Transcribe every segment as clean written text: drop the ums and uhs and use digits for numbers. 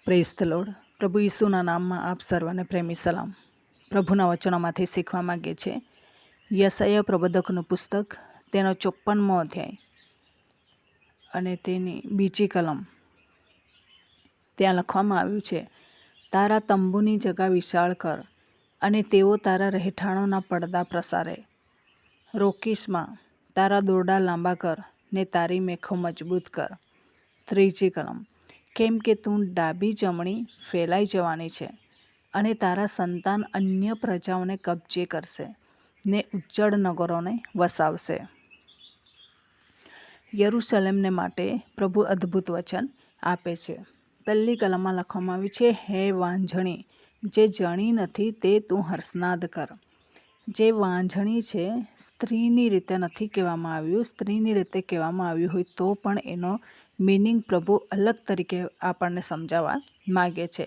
Praise the lord. પ્રભુ ઈસુના નામમાં આપ સર્વને પ્રેમી સલામ. પ્રભુના વચનોમાંથી શીખવા માગે છે યશાયા પ્રબોધકનું પુસ્તક, તેનો 54મો અધ્યાય અને તેની બીજી કલમ. ત્યાં લખવામાં આવ્યું છે, તારા તંબુની જગા વિશાળ કર અને તેઓ તારા રહેઠાણોના પડદા પ્રસારે. રોકીશમાં તારા દોરડા લાંબા કર ને તારી મેખો મજબૂત કર. ત્રીજી કલમ. કેમ કે તું ડાબી જમણી ફેલાઈ જવાની છે અને તારા સંતાન અન્ય પ્રજાઓને કબજે કરશે ને ઉજ્જડ નગરોને વસાવશે. યરૂશલેમને માટે પ્રભુ અદ્ભુત વચન આપે છે. પહેલી કલમમાં લખવામાં આવ્યું છે, હે વાંઝણી જે જણી નથી તે તું હર્ષનાદ કર. જે વાંઝણી છે, સ્ત્રીની રીતે નથી કહેવામાં આવ્યું. સ્ત્રીની રીતે કહેવામાં આવ્યું હોય તો પણ એનો મિનિંગ પ્રભુ અલગ તરીકે આપણને સમજાવવા માગે છે.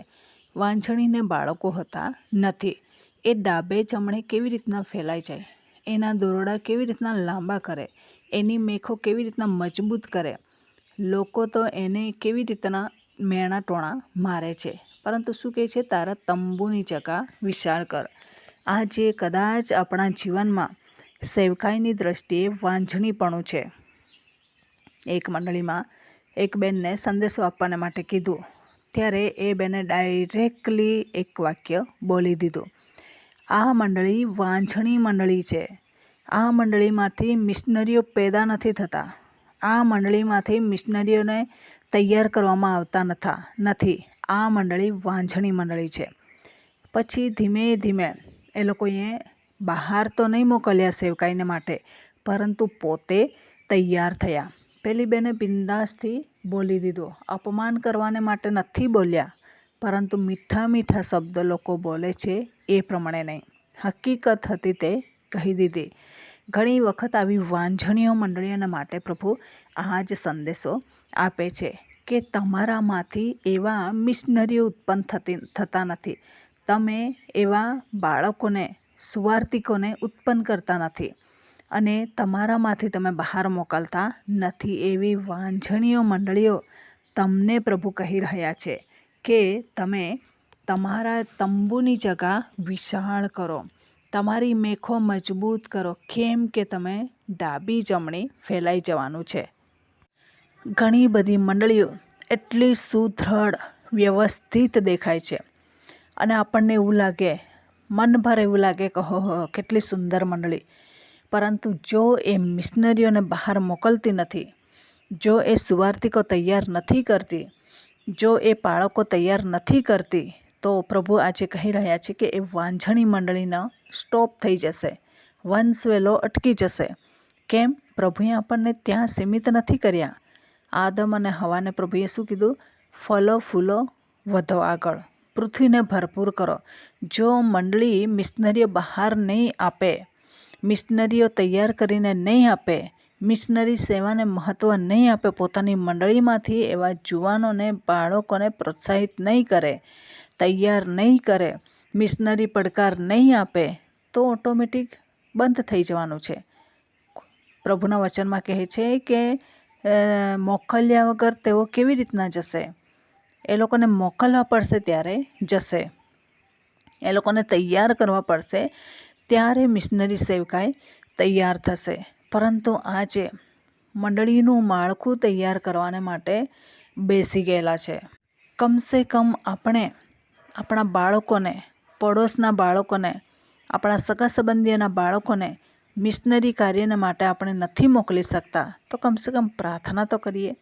વાંઝણીને બાળકો હતા નથી. એ ડાબે જમણે કેવી રીતના ફેલાઈ જાય, એના દોરડા કેવી રીતના લાંબા કરે, એની મેખો કેવી રીતના મજબૂત કરે. લોકો તો એને કેવી રીતના મેણા ટોણા મારે છે, પરંતુ શું કહે છે, તારા તંબુની જગા વિશાળ કર. આ જે કદાચ આપણા જીવનમાં સેવકાઈની દ્રષ્ટિએ વાંઝણીપણું છે. એક મંડળીમાં એક બેનને સંદેશો આપવાને માટે કીધું, ત્યારે એ બેને ડાયરેક્ટલી એક વાક્ય બોલી દીધું, આ મંડળી વાંઝણી મંડળી છે. આ મંડળીમાંથી મિશનરીઓ પેદા નથી થતા. આ મંડળીમાંથી મિશનરીઓને તૈયાર કરવામાં આવતા નથી. આ મંડળી વાંઝણી મંડળી છે. પછી ધીમે ધીમે એ લોકોએ બહાર તો નહીં મોકલ્યા સેવકાઈને માટે, પરંતુ પોતે તૈયાર થયા. પેલી બેને બિંદાસથી બોલી દીધું. અપમાન કરવાને માટે નથી બોલ્યા, પરંતુ મીઠા મીઠા શબ્દો લોકો બોલે છે એ પ્રમાણે નહીં. હકીકત હતી તે કહી દીધી. ઘણી વખત આવી વાંઝણીઓ મંડળીઓના માટે પ્રભુ આ જ સંદેશો આપે છે કે તમારામાંથી એવા મિશનરીઓ ઉત્પન્ન થતા નથી. તમે એવા બાળકોને, સુવાર્તિકોને ઉત્પન્ન કરતા નથી અને તમારામાંથી તમે બહાર મોકલતા નથી. એવી વાંઝણીઓ મંડળીઓ તમને પ્રભુ કહી રહ્યા છે કે તમે તમારા તંબુની જગા વિશાળ કરો, તમારી મેખો મજબૂત કરો. કેમ કે તમે ડાબી જમણી ફેલાઈ જવાનું છે. ઘણી બધી મંડળીઓ એટલી સુદૃઢ, વ્યવસ્થિત દેખાય છે અને આપણને એવું લાગે, મનભર એવું લાગે કે હો કેટલી સુંદર મંડળી. પરંતુ જો એ મિશનરીઓને બહાર મોકલતી નથી, જો એ સુવાર્તિકો તૈયાર નથી કરતી, જો એ બાળકો તૈયાર નથી કરતી, તો પ્રભુ આજે કહી રહ્યા છે કે એ વાંઝણી મંડળીનો સ્ટોપ થઈ જશે, વંશવેલો અટકી જશે. કેમ? પ્રભુએ આપણને ત્યાં સીમિત નથી કર્યા. આદમ અને હવાને પ્રભુએ શું કીધું? ફલો ફૂલો વધો આગળ, પૃથ્વીને ભરપૂર કરો. જો મંડળી મિશનરીઓ બહાર નહીં આપે, મિશનરીઓ તૈયાર કરીને નહીં આપે, મિશનરી સેવાને મહત્ત્વ નહીં આપે, પોતાની મંડળીમાંથી એવા જુવાનોને, બાળકોને પ્રોત્સાહિત નહીં કરે, તૈયાર નહીં કરે, મિશનરી પડકાર નહીં આપે, તો ઓટોમેટિક બંધ થઈ જવાનું છે. પ્રભુના વચનમાં કહે છે કે મોકલ્યા વગર તેઓ કેવી રીતના જશે? એ લોકોને મોકલવા પડશે ત્યારે જશે. એ લોકોને તૈયાર કરવા પડશે ત્યારે મિશનરી સેવકાઈ તૈયાર થશે. પરંતુ આજે મંડળીનું માળખું તૈયાર કરવાને માટે બેસી ગયેલા છે. કમસે કમ આપણે આપણા બાળકોને, પડોશના બાળકોને, આપણા સગા સંબંધીઓના બાળકોને મિશનરી કાર્યને માટે આપણે નથી મોકલી શકતા, તો કમસે કમ પ્રાર્થના તો કરીએ.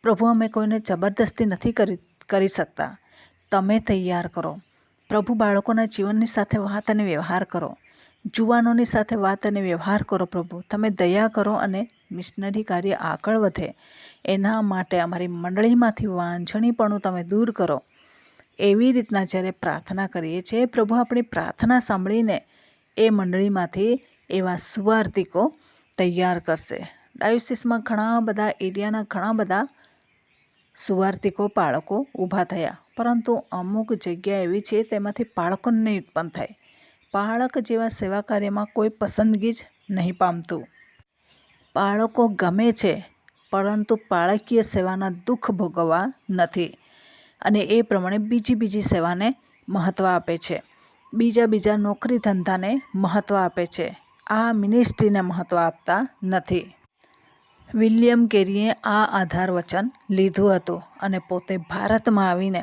પ્રભુ, અમે કોઈને જબરદસ્તી નથી કરી શકતા, તમે તૈયાર કરો. પ્રભુ, બાળકોના જીવનની સાથે વાત અને વ્યવહાર કરો, જુવાનોની સાથે વાત અને વ્યવહાર કરો. પ્રભુ, તમે દયા કરો અને મિશનરી કાર્ય આગળ વધે. એના માટે અમારી મંડળીમાંથી વાંઝણીપણું તમે દૂર કરો. એવી રીતના જ્યારે પ્રાર્થના કરીએ છીએ, પ્રભુ આપણી પ્રાર્થના સાંભળીને એ મંડળીમાંથી એવા સુવાર્તિકો તૈયાર કરશે. ડાયોસિસમાં ઘણા બધા એરિયાના ઘણા બધા સુવાર્તિકો બાળકો ઊભા થયા, પરંતુ અમુક જગ્યા એવી છે તેમાંથી બાળકો નહીં ઉત્પન્ન થાય. બાળક જેવા સેવા કાર્યમાં કોઈ પસંદગી જ નહીં પામતું. બાળકો ગમે છે, પરંતુ બાળકીય સેવાના દુઃખ ભોગવવા નથી. અને એ પ્રમાણે બીજી સેવાને મહત્ત્વ આપે છે, બીજા નોકરી ધંધાને મહત્ત્વ આપે છે, આ મિનિસ્ટ્રીને મહત્ત્વ આપતા નથી. વિલિયમ કેરીએ આ આધાર વચન લીધું હતું અને પોતે ભારતમાં આવીને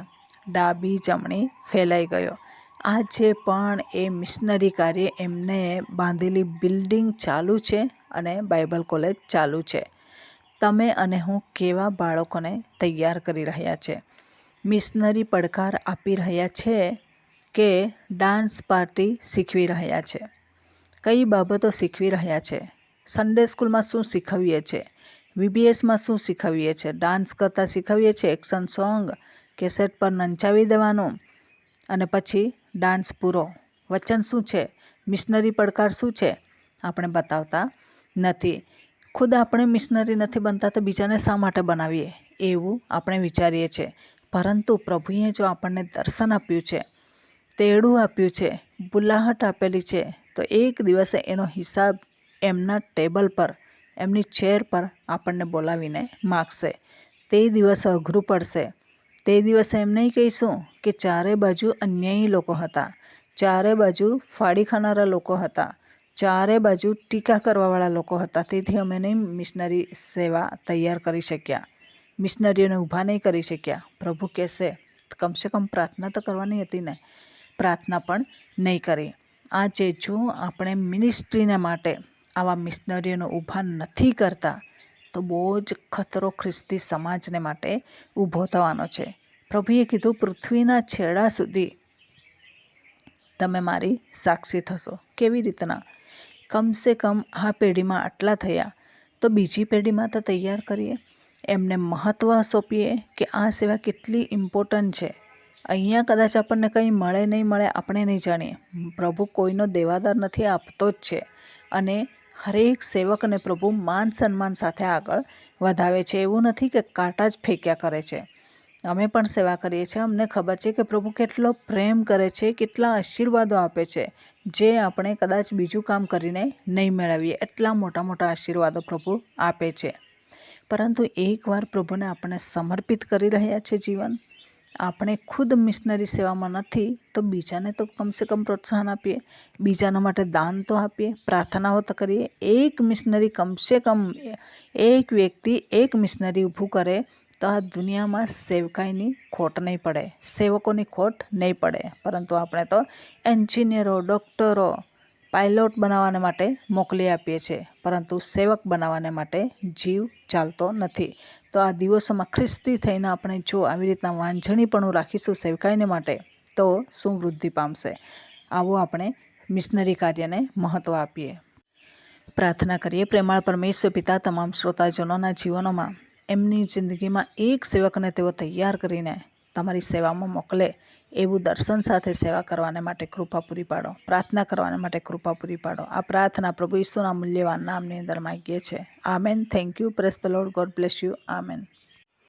ડાબી જમણી ફેલાઈ ગયો. આજે પણ એ મિશનરી કાર્ય એમને બાંધેલી બિલ્ડિંગ ચાલુ છે અને બાઇબલ કોલેજ ચાલુ છે. તમે અને હું કેવા બાળકોને તૈયાર કરી રહ્યા છે? મિશનરી પડકાર આપી રહ્યા છે કે ડાન્સ પાર્ટી શીખવી રહ્યા છે? કઈ બાબતો શીખવી રહ્યા છે? સન્ડે સ્કૂલમાં શું શીખવીએ છીએ? VBSમાં શું શીખવીએ છીએ? ડાન્સ કરતાં શીખવીએ છીએ, એક્શન સોંગ કેસેટ પર નંચાવી દેવાનું અને પછી ડાન્સ પૂરો. વચન શું છે? મિશનરી પડકાર શું છે? આપણે બતાવતા નથી. ખુદ આપણે મિશનરી નથી બનતા તો બીજાને શા માટે બનાવીએ એવું આપણે વિચારીએ છીએ. પરંતુ પ્રભુએ જો આપણને દર્શન આપ્યું છે, તેડું આપ્યું છે, બુલાહટ આપેલી છે, તો એક દિવસે એનો હિસાબ એમના ટેબલ પર, એમની ચેર પર આપણને બોલાવીને માગશે. તે દિવસે અઘરું પડશે. તે દિવસે એમ નહીં કહીશું કે ચારે બાજુ અન્યાયી લોકો હતા, ચારે બાજુ ફાડી ખાનારા લોકો હતા, ચારે બાજુ ટીકા કરવાવાળા લોકો હતા, તેથી અમે નહીં મિશનરી સેવા તૈયાર કરી શક્યા, મિશનરીઓને ઊભા નહીં કરી શક્યા. પ્રભુ કહેશે કમસે કમ પ્રાર્થના તો કરવાની હતી ને. પ્રાર્થના પણ નહીં કરી. આજે જો આપણે મિનિસ્ટ્રીને માટે આવા મિશનરીઓને ઊભા નથી કરતા તો બહુ જ ખતરો ખ્રિસ્તી સમાજને માટે ઊભો થવાનો છે. પ્રભુએ કીધું પૃથ્વીના છેડા સુધી તમે મારી સાક્ષી થશો. કેવી રીતના? કમસે કમ આ પેઢીમાં આટલા થયા તો બીજી પેઢીમાં તો તૈયાર કરીએ, એમને મહત્ત્વ સોંપીએ કે આ સેવા કેટલી ઇમ્પોર્ટન્ટ છે. અહીંયા કદાચ આપણને કંઈ મળે નહીં મળે આપણે નહીં જાણીએ. પ્રભુ કોઈનો દેવાદાર નથી, આપતો જ છે અને હરેક સેવકને પ્રભુ માન સન્માન સાથે આગળ વધાવે છે. એવું નથી કે કાંટા જ ફેંક્યા કરે છે. અમે પણ સેવા કરીએ છીએ, અમને ખબર છે કે પ્રભુ કેટલો પ્રેમ કરે છે, કેટલા આશીર્વાદો આપે છે જે આપણે કદાચ બીજું કામ કરીને નહીં મેળવીએ. એટલા મોટા આશીર્વાદો પ્રભુ આપે છે. પરંતુ એકવાર પ્રભુને આપણે સમર્પિત કરી રહ્યા છે જીવન, આપણે ખુદ મિશનરી સેવામાં નથી તો બીજાને તો કમસે કમ પ્રોત્સાહન આપીએ, બીજાના માટે દાન તો આપીએ, પ્રાર્થનાઓ તો કરીએ. એક મિશનરી કમસે કમ એક વ્યક્તિ એક મિશનરી ઊભું કરે તો આ દુનિયામાં સેવકાઈની ખોટ નહીં પડે, સેવકોની ખોટ નહીં પડે. પરંતુ આપણે તો એન્જિનિયરો, ડૉક્ટરો, પાયલોટ બનાવવાને માટે મોકલી આપીએ છીએ, પરંતુ સેવક બનાવવાને માટે જીવ ચાલતો નથી. તો આ દિવસોમાં ખ્રિસ્તી થઈને આપણે જો આવી રીતના વાંઝણીપણું રાખીશું સેવકાઈને માટે તો શું વૃદ્ધિ પામશે? આવો આપણે મિશનરી કાર્યને મહત્ત્વ આપીએ. પ્રાર્થના કરીએ. પ્રેમાળ પરમેશ્વર પિતા, તમામ શ્રોતાજનોના જીવનોમાં એમની જિંદગીમાં એક સેવકને તેઓ તૈયાર કરીને તમારી સેવામાં મોકલે એવું દર્શન સાથે સેવા કરવાને માટે કૃપા પૂરી પાડો, પ્રાર્થના કરવાને માટે કૃપા પૂરી પાડો. આ પ્રાર્થના પ્રભુ ઈસુના મૂલ્યવાન નામની અંદર માંગીએ છીએ. Amen. Thank you. Praise the lord. God bless you. Amen.